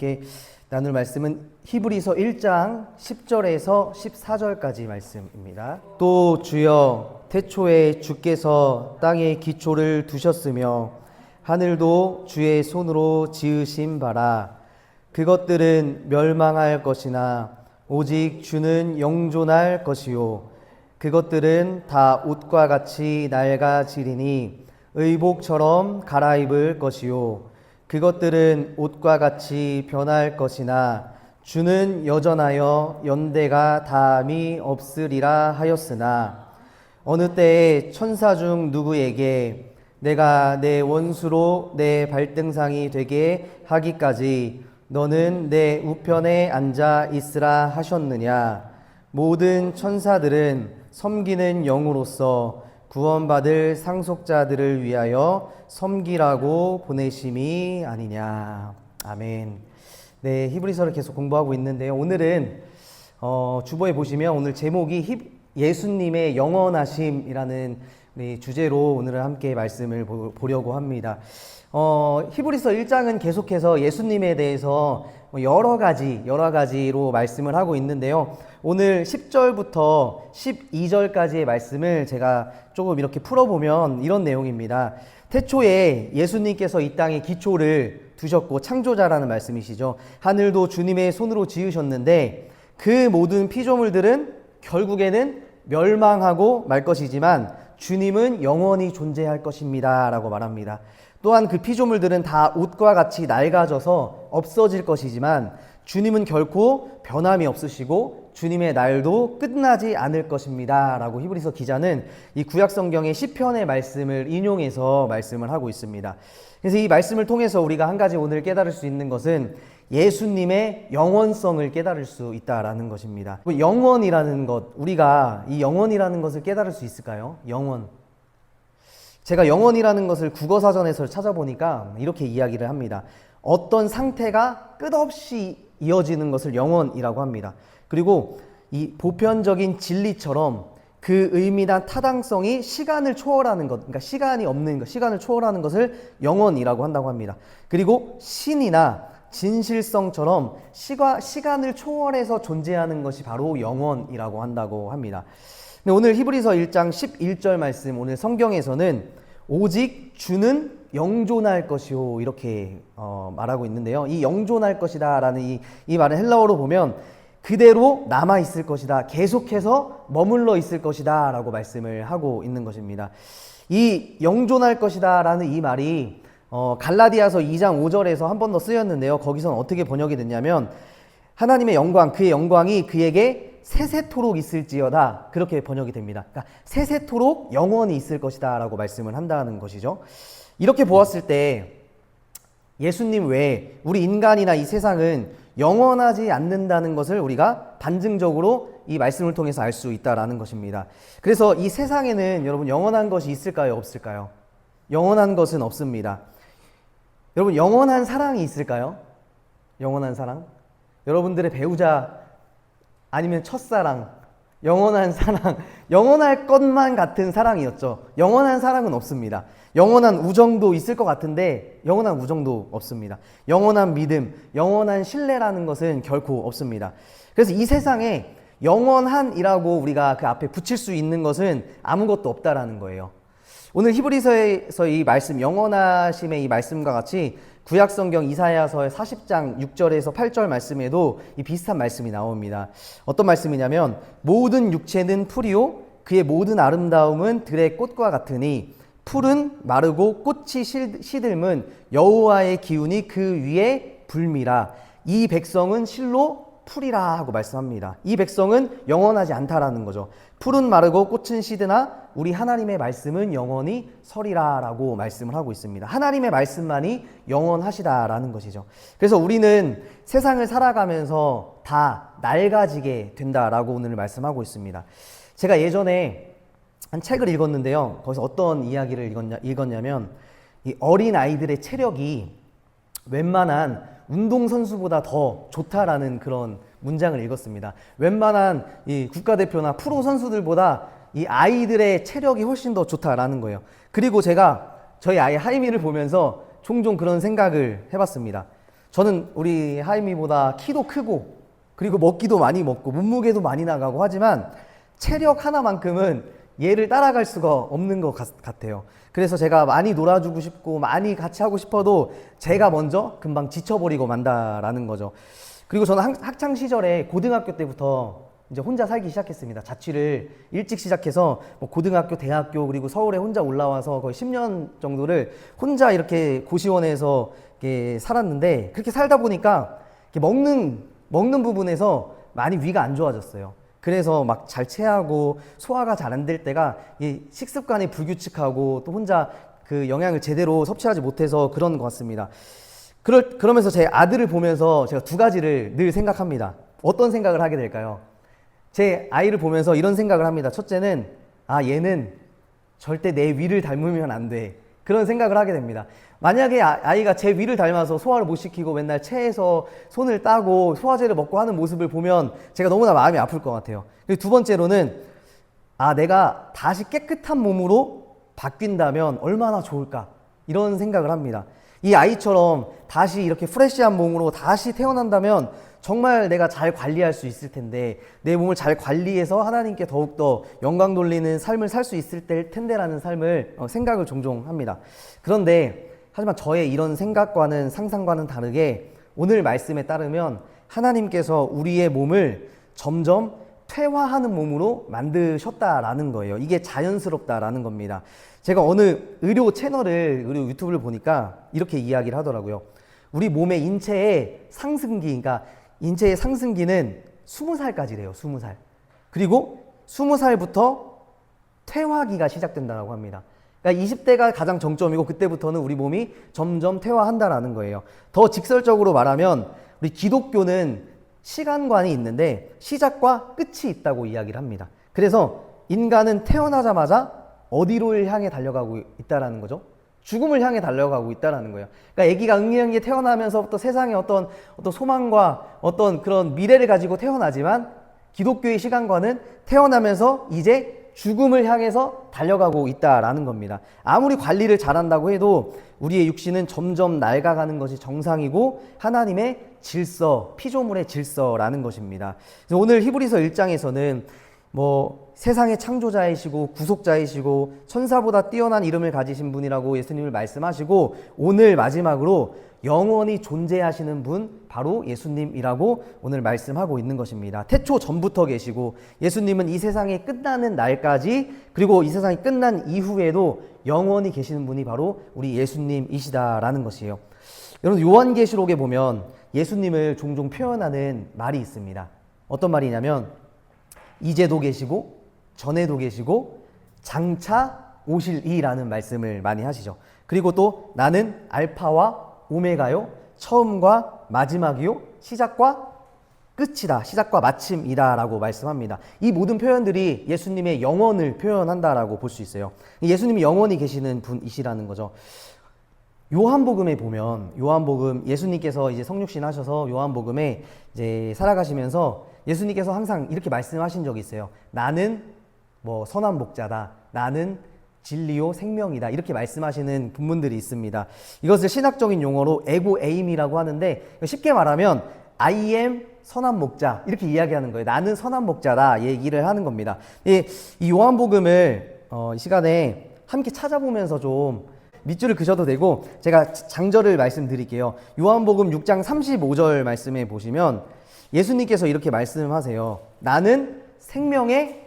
함께 나눌 말씀은 히브리서 1장 10절에서 14절까지 말씀입니다. 또 주여 태초에 주께서 땅에 기초를 두셨으며 하늘도 주의 손으로 지으신 바라. 그것들은 멸망할 것이나 오직 주는 영존할 것이요 그것들은 다 옷과 같이 낡아지리니 의복처럼 갈아입을 것이요 그것들은 옷과 같이 변할 것이나 주는 여전하여 연대가 다함이 없으리라 하였으나 어느 때에 천사 중 누구에게 내가 내 원수로 내 발등상이 되게 하기까지 너는 내 우편에 앉아 있으라 하셨느냐. 모든 천사들은 섬기는 영으로서 구원받을 상속자들을 위하여 섬기라고 보내심이 아니냐. 아멘. 네, 히브리서를 계속 공부하고 있는데요. 오늘은 주보에 보시면 오늘 제목이 예수님의 영원하심이라는 주제로 오늘은 함께 말씀을 보려고 합니다. 히브리서 1장은 계속해서 예수님에 대해서 여러 가지로 말씀을 하고 있는데요. 오늘 10절부터 12절까지의 말씀을 제가 조금 이렇게 풀어보면 이런 내용입니다. 태초에 예수님께서 이 땅에 기초를 두셨고 창조자라는 말씀이시죠. 하늘도 주님의 손으로 지으셨는데 그 모든 피조물들은 결국에는 멸망하고 말 것이지만 주님은 영원히 존재할 것입니다 라고 말합니다. 또한 그 피조물들은 다 옷과 같이 낡아져서 없어질 것이지만 주님은 결코 변함이 없으시고 주님의 날도 끝나지 않을 것입니다 라고 히브리서 기자는 이 구약성경의 시편의 말씀을 인용해서 말씀을 하고 있습니다. 그래서 이 말씀을 통해서 우리가 한 가지 오늘 깨달을 수 있는 것은 예수님의 영원성을 깨달을 수 있다라는 것입니다. 영원이라는 것, 우리가 이 영원이라는 것을 깨달을 수 있을까요? 영원. 제가 영원이라는 것을 국어사전에서 찾아보니까 이렇게 이야기를 합니다. 어떤 상태가 끝없이 이어지는 것을 영원이라고 합니다. 그리고 이 보편적인 진리처럼 그 의미나 타당성이 시간을 초월하는 것, 그러니까 시간이 없는 것, 시간을 초월하는 것을 영원이라고 한다고 합니다. 그리고 신이나 진실성처럼 시간을 초월해서 존재하는 것이 바로 영원이라고 한다고 합니다. 오늘 히브리서 1장 11절 말씀, 오늘 성경에서는 오직 주는 영존할 것이요 이렇게 말하고 있는데요. 이 영존할 것이다 라는 이 말은 헬라어로 보면 그대로 남아있을 것이다, 계속해서 머물러 있을 것이다 라고 말씀을 하고 있는 것입니다. 이 영존할 것이다 라는 이 말이 갈라디아서 2장 5절에서 한 번 더 쓰였는데요. 거기서는 어떻게 번역이 됐냐면 하나님의 영광, 그의 영광이 그에게 세세토록 있을지어다 그렇게 번역이 됩니다. 그러니까 세세토록 영원히 있을 것이다 라고 말씀을 한다는 것이죠. 이렇게 보았을 때 예수님 외에 우리 인간이나 이 세상은 영원하지 않는다는 것을 우리가 반증적으로 이 말씀을 통해서 알 수 있다라는 것입니다. 그래서 이 세상에는 여러분 영원한 것이 있을까요? 없을까요? 영원한 것은 없습니다. 여러분 영원한 사랑이 있을까요? 영원한 사랑? 여러분들의 배우자 아니면 첫사랑, 영원한 사랑, 영원할 것만 같은 사랑이었죠. 영원한 사랑은 없습니다. 영원한 우정도 있을 것 같은데 영원한 우정도 없습니다. 영원한 믿음, 영원한 신뢰라는 것은 결코 없습니다. 그래서 이 세상에 영원한이라고 우리가 그 앞에 붙일 수 있는 것은 아무것도 없다라는 거예요. 오늘 히브리서에서 이 말씀, 영원하심의 이 말씀과 같이 구약성경 이사야서의 40장 6절에서 8절 말씀에도 이 비슷한 말씀이 나옵니다. 어떤 말씀이냐면 모든 육체는 풀이요 그의 모든 아름다움은 들의 꽃과 같으니 풀은 마르고 꽃이 시들면 여호와의 기운이 그 위에 불미라. 이 백성은 실로 풀이라 하고 말씀합니다. 이 백성은 영원하지 않다라는 거죠. 풀은 마르고 꽃은 시드나 우리 하나님의 말씀은 영원히 서리라 라고 말씀을 하고 있습니다. 하나님의 말씀만이 영원하시다라는 것이죠. 그래서 우리는 세상을 살아가면서 다 낡아지게 된다라고 오늘 말씀하고 있습니다. 제가 예전에 한 책을 읽었는데요. 거기서 어떤 이야기를 읽었냐면 이 어린 아이들의 체력이 웬만한 운동선수보다 더 좋다라는 그런 문장을 읽었습니다. 웬만한 이 국가대표나 프로 선수들보다 이 아이들의 체력이 훨씬 더 좋다라는 거예요. 그리고 제가 저희 아이 하이미를 보면서 종종 그런 생각을 해봤습니다. 저는 우리 하임이보다 키도 크고 그리고 먹기도 많이 먹고 몸무게도 많이 나가고 하지만 체력 하나만큼은 얘를 따라갈 수가 없는 것 같아요. 그래서 제가 많이 놀아주고 싶고 많이 같이 하고 싶어도 제가 먼저 금방 지쳐버리고 만다라는 거죠. 그리고 저는 학창 시절에 고등학교 때부터 이제 혼자 살기 시작했습니다. 자취를 일찍 시작해서 뭐 고등학교, 대학교 그리고 서울에 혼자 올라와서 거의 10년 정도를 혼자 이렇게 고시원에서 이렇게 살았는데 그렇게 살다 보니까 이렇게 먹는 부분에서 많이 위가 안 좋아졌어요. 그래서 막 잘 체하고 소화가 잘 안 될 때가 이 식습관이 불규칙하고 또 혼자 그 영양을 제대로 섭취하지 못해서 그런 것 같습니다. 그러면서 제 아들을 보면서 제가 두 가지를 늘 생각합니다. 어떤 생각을 하게 될까요? 제 아이를 보면서 이런 생각을 합니다. 첫째는 얘는 절대 내 위를 닮으면 안 돼. 그런 생각을 하게 됩니다. 만약에 아이가 제 위를 닮아서 소화를 못 시키고 맨날 체해서 손을 따고 소화제를 먹고 하는 모습을 보면 제가 너무나 마음이 아플 것 같아요. 그리고 두 번째로는 내가 다시 깨끗한 몸으로 바뀐다면 얼마나 좋을까 이런 생각을 합니다. 이 아이처럼 다시 이렇게 프레시한 몸으로 다시 태어난다면 정말 내가 잘 관리할 수 있을 텐데 내 몸을 잘 관리해서 하나님께 더욱더 영광 돌리는 삶을 살 수 있을 텐데라는 생각을 종종 합니다. 그런데 하지만 저의 이런 생각과는 상상과는 다르게 오늘 말씀에 따르면 하나님께서 우리의 몸을 점점 퇴화하는 몸으로 만드셨다라는 거예요. 이게 자연스럽다라는 겁니다. 제가 어느 의료 유튜브를 보니까 이렇게 이야기를 하더라고요. 우리 몸의 인체의 상승기는 20살까지래요. 20살. 그리고 20살부터 퇴화기가 시작된다고 합니다. 그러니까 20대가 가장 정점이고 그때부터는 우리 몸이 점점 퇴화한다라는 거예요. 더 직설적으로 말하면 우리 기독교는 시간관이 있는데 시작과 끝이 있다고 이야기를 합니다. 그래서 인간은 태어나자마자 어디로 향해 달려가고 있다라는 거죠? 죽음을 향해 달려가고 있다라는 거예요. 그러니까 아기가 응리응리 태어나면서부터 세상에 어떤 소망과 어떤 그런 미래를 가지고 태어나지만 기독교의 시간관은 태어나면서 이제 죽음을 향해서 달려가고 있다라는 겁니다. 아무리 관리를 잘한다고 해도 우리의 육신은 점점 낡아가는 것이 정상이고 하나님의 질서, 피조물의 질서라는 것입니다. 그래서 오늘 히브리서 1장에서는 세상의 창조자이시고 구속자이시고 천사보다 뛰어난 이름을 가지신 분이라고 예수님을 말씀하시고 오늘 마지막으로 영원히 존재하시는 분 바로 예수님이라고 오늘 말씀하고 있는 것입니다. 태초 전부터 계시고 예수님은 이 세상이 끝나는 날까지 그리고 이 세상이 끝난 이후에도 영원히 계시는 분이 바로 우리 예수님이시다라는 것이에요. 여러분 요한계시록에 보면 예수님을 종종 표현하는 말이 있습니다. 어떤 말이냐면 이제도 계시고 전에도 계시고 장차 오실 이라는 말씀을 많이 하시죠. 그리고 또 나는 알파와 오메가요 처음과 마지막이요 시작과 끝이다 시작과 마침이다 라고 말씀합니다. 이 모든 표현들이 예수님의 영원을 표현한다라고 볼 수 있어요. 예수님이 영원히 계시는 분이시라는 거죠. 요한복음에 보면 예수님께서 이제 성육신 하셔서 요한복음에 이제 살아가시면서 예수님께서 항상 이렇게 말씀하신 적이 있어요. 나는 선한 목자다. 나는 진리요 생명이다. 이렇게 말씀하시는 본문들이 있습니다. 이것을 신학적인 용어로 에고 에임이라고 하는데 쉽게 말하면 I am 선한 목자 이렇게 이야기하는 거예요. 나는 선한 목자다 얘기를 하는 겁니다. 이 요한복음을 이 시간에 함께 찾아보면서 좀 밑줄을 그셔도 되고 제가 장절을 말씀드릴게요. 요한복음 6장 35절 말씀에 보시면 예수님께서 이렇게 말씀하세요. 나는 생명의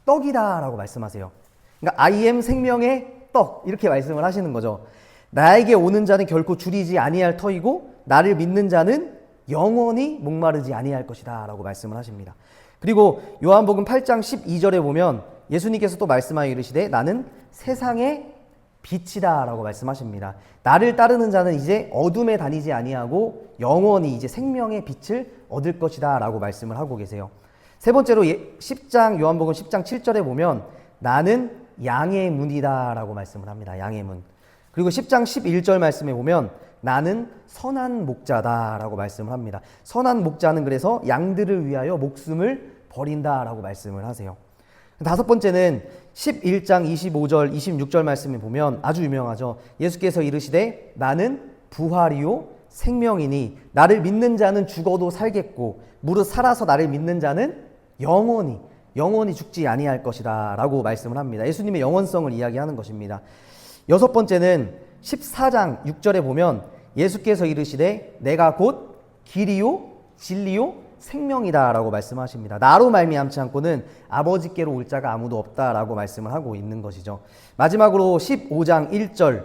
떡이다 라고 말씀하세요. 그러니까 I am 생명의 떡 이렇게 말씀을 하시는 거죠. 나에게 오는 자는 결코 줄이지 아니할 터이고 나를 믿는 자는 영원히 목마르지 아니할 것이다 라고 말씀을 하십니다. 그리고 요한복음 8장 12절에 보면 예수님께서 또 말씀하여 이르시되 나는 세상의 빛이다 라고 말씀하십니다. 나를 따르는 자는 이제 어둠에 다니지 아니하고 영원히 이제 생명의 빛을 얻을 것이다 라고 말씀을 하고 계세요. 세 번째로 요한복음 10장 7절에 보면 나는 양의 문이다 라고 말씀을 합니다. 양의 문. 그리고 10장 11절 말씀에 보면 나는 선한 목자다 라고 말씀을 합니다. 선한 목자는 그래서 양들을 위하여 목숨을 버린다 라고 말씀을 하세요. 다섯 번째는 11장 25절 26절 말씀에 보면 아주 유명하죠. 예수께서 이르시되 나는 부활이요 생명이니 나를 믿는 자는 죽어도 살겠고 무릇 살아서 나를 믿는 자는 영원히 죽지 아니할 것이다 라고 말씀을 합니다. 예수님의 영원성을 이야기하는 것입니다. 여섯 번째는 14장 6절에 보면 예수께서 이르시되 내가 곧 길이요 진리요 생명이다 라고 말씀하십니다. 나로 말미암지 않고는 아버지께로 올 자가 아무도 없다 라고 말씀을 하고 있는 것이죠. 마지막으로 15장 1절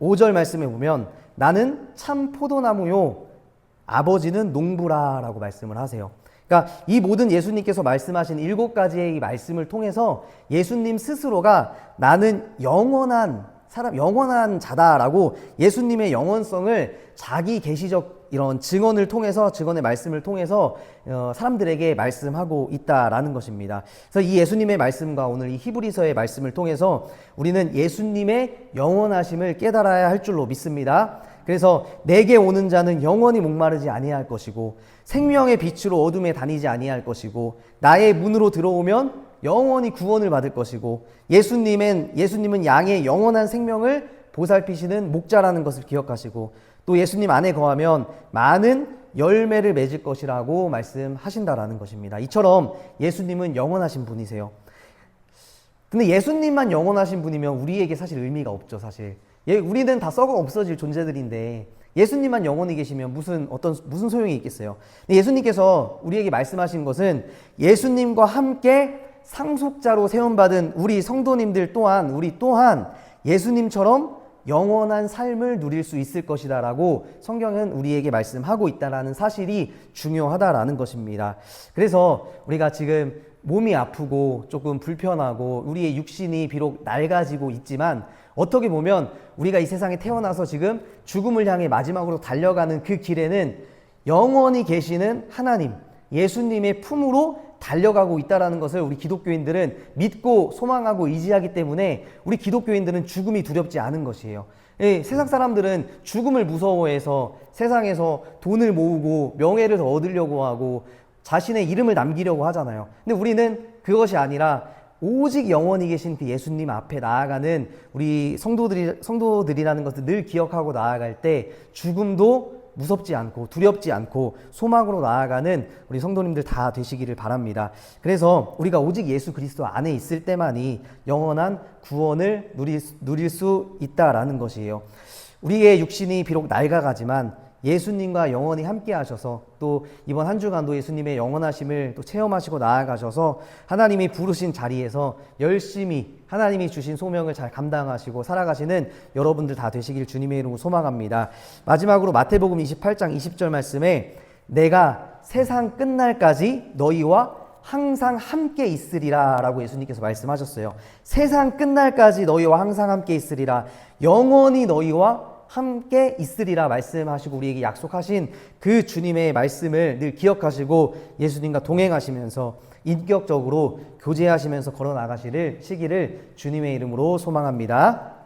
5절 말씀에 보면 나는 참 포도나무요 아버지는 농부라 라고 말씀을 하세요. 그러니까 이 모든 예수님께서 말씀하신 7가지의 이 말씀을 통해서 예수님 스스로가 나는 영원한 자다라고 예수님의 영원성을 자기 계시적 이런 증언의 말씀을 통해서 사람들에게 말씀하고 있다라는 것입니다. 그래서 이 예수님의 말씀과 오늘 이 히브리서의 말씀을 통해서 우리는 예수님의 영원하심을 깨달아야 할 줄로 믿습니다. 그래서 내게 오는 자는 영원히 목마르지 아니할 것이고 생명의 빛으로 어둠에 다니지 아니할 것이고 나의 문으로 들어오면 영원히 구원을 받을 것이고 예수님은 양의 영원한 생명을 보살피시는 목자라는 것을 기억하시고 또 예수님 안에 거하면 많은 열매를 맺을 것이라고 말씀하신다라는 것입니다. 이처럼 예수님은 영원하신 분이세요. 근데 예수님만 영원하신 분이면 우리에게 사실 의미가 없죠. 사실 우리는 다 썩어 없어질 존재들인데 예수님만 영원히 계시면 무슨 소용이 있겠어요. 예수님께서 우리에게 말씀하신 것은 예수님과 함께 상속자로 세움받은 우리 성도님들 또한 우리 또한 예수님처럼 영원한 삶을 누릴 수 있을 것이다 라고 성경은 우리에게 말씀하고 있다는 사실이 중요하다라는 것입니다. 그래서 우리가 지금 몸이 아프고 조금 불편하고 우리의 육신이 비록 낡아지고 있지만 어떻게 보면 우리가 이 세상에 태어나서 지금 죽음을 향해 마지막으로 달려가는 그 길에는 영원히 계시는 하나님, 예수님의 품으로 달려가고 있다는 것을 우리 기독교인들은 믿고 소망하고 의지하기 때문에 우리 기독교인들은 죽음이 두렵지 않은 것이에요. 세상 사람들은 죽음을 무서워해서 세상에서 돈을 모으고 명예를 더 얻으려고 하고 자신의 이름을 남기려고 하잖아요. 근데 우리는 그것이 아니라 오직 영원히 계신 그 예수님 앞에 나아가는 우리 성도들이라는 것을 늘 기억하고 나아갈 때 죽음도 무섭지 않고 두렵지 않고 소망으로 나아가는 우리 성도님들 다 되시기를 바랍니다. 그래서 우리가 오직 예수 그리스도 안에 있을 때만이 영원한 구원을 누릴 수 있다라는 것이에요. 우리의 육신이 비록 낡아가지만 예수님과 영원히 함께 하셔서 또 이번 한 주간도 예수님의 영원하심을 또 체험하시고 나아가셔서 하나님이 부르신 자리에서 열심히 하나님이 주신 소명을 잘 감당하시고 살아가시는 여러분들 다 되시길 주님의 이름으로 소망합니다. 마지막으로 마태복음 28장 20절 말씀에 내가 세상 끝날까지 너희와 항상 함께 있으리라 라고 예수님께서 말씀하셨어요. 세상 끝날까지 너희와 항상 함께 있으리라, 영원히 너희와 함께 있으리라 말씀하시고 우리에게 약속하신 그 주님의 말씀을 늘 기억하시고 예수님과 동행하시면서 인격적으로 교제하시면서 걸어나가시기를 주님의 이름으로 소망합니다.